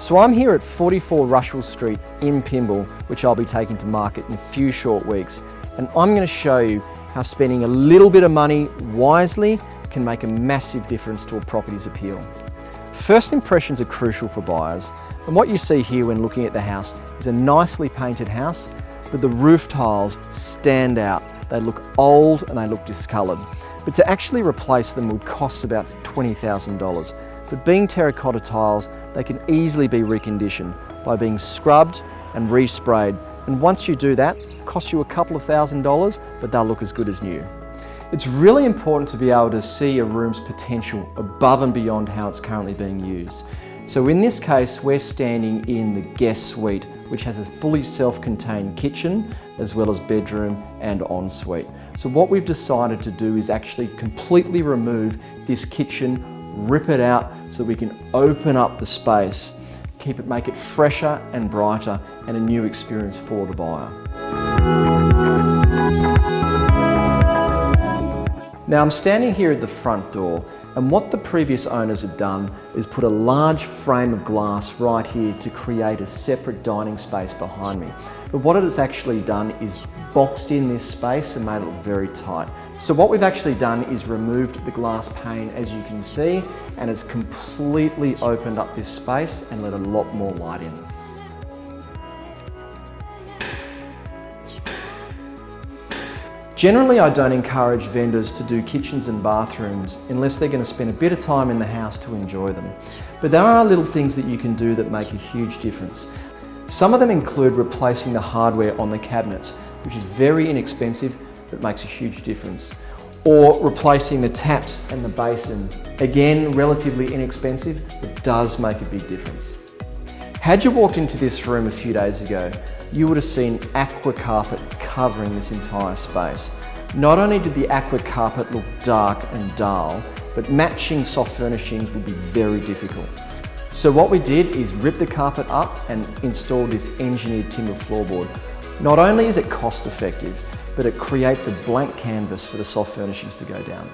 So I'm here at 44 Rushwell Street in Pymble, which I'll be taking to market in a few short weeks. And I'm going to show you how spending a little bit of money wisely can make a massive difference to a property's appeal. First impressions are crucial for buyers, and what you see here when looking at the house is a nicely painted house, but the roof tiles stand out. They look old and they look discoloured, but to actually replace them would cost about $20,000. But being terracotta tiles, they can easily be reconditioned by being scrubbed and resprayed, and once you do that, it costs you a couple of $1,000s, but they'll look as good as new. It's really important to be able to see a room's potential above and beyond how it's currently being used. So in this case, we're standing in the guest suite, which has a fully self-contained kitchen, as well as bedroom and ensuite. So what we've decided to do is actually completely remove this kitchen, rip it out so that we can open up the space, make it fresher and brighter, and a new experience for the buyer. Now I'm standing here at the front door, and what the previous owners had done is put a large frame of glass right here to create a separate dining space behind me. But what it has actually done is boxed in this space and made it look very tight. So what we've actually done is removed the glass pane, as you can see, and it's completely opened up this space and let a lot more light in. Generally, I don't encourage vendors to do kitchens and bathrooms unless they're going to spend a bit of time in the house to enjoy them. But there are little things that you can do that make a huge difference. Some of them include replacing the hardware on the cabinets, which is very inexpensive but makes a huge difference. Or replacing the taps and the basins. Again, relatively inexpensive, but does make a big difference. Had you walked into this room a few days ago, you would have seen aqua carpet covering this entire space. Not only did the aqua carpet look dark and dull, but matching soft furnishings would be very difficult. So what we did is rip the carpet up and install this engineered timber floorboard. Not only is it cost effective, but it creates a blank canvas for the soft furnishings to go down.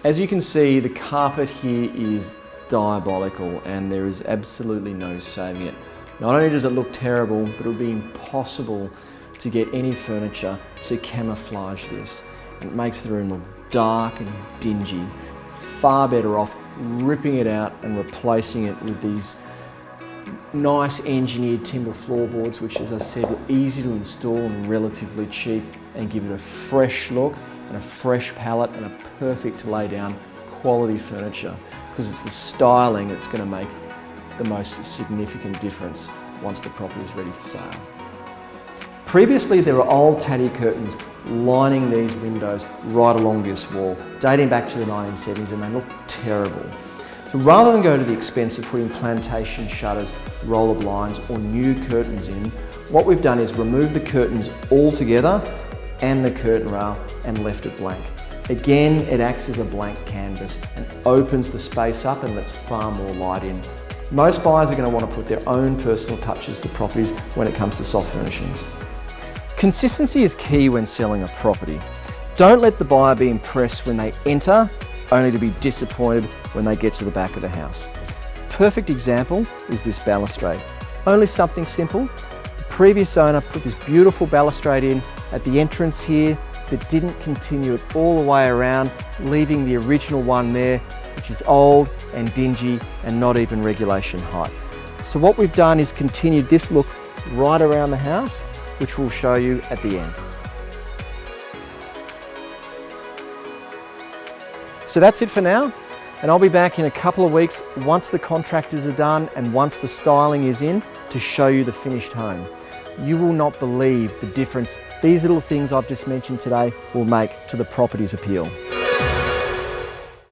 As you can see, the carpet here is diabolical and there is absolutely no saving it. Not only does it look terrible, but it would be impossible to get any furniture to camouflage this. And it makes the room look dark and dingy. Far better off ripping it out and replacing it with these nice engineered timber floorboards, which, as I said, are easy to install and relatively cheap, and give it a fresh look and a fresh palette and a perfect lay down quality furniture, because it's the styling that's going to make the most significant difference once the property is ready for sale. Previously, there were old tatty curtains lining these windows right along this wall, dating back to the 1970s, and they look terrible. So rather than go to the expense of putting plantation shutters, roller blinds or new curtains in, what we've done is remove the curtains altogether and the curtain rail and left it blank. Again, it acts as a blank canvas and opens the space up and lets far more light in. Most buyers are going to want to put their own personal touches to properties when it comes to soft furnishings. Consistency is key when selling a property. Don't let the buyer be impressed when they enter, only to be disappointed when they get to the back of the house. Perfect example is this balustrade. Only something simple. The previous owner put this beautiful balustrade in at the entrance here, but didn't continue it all the way around, leaving the original one there, which is old and dingy and not even regulation height. So what we've done is continued this look right around the house, which we'll show you at the end. So that's it for now, and I'll be back in a couple of weeks once the contractors are done and once the styling is in to show you the finished home. You will not believe the difference these little things I've just mentioned today will make to the property's appeal.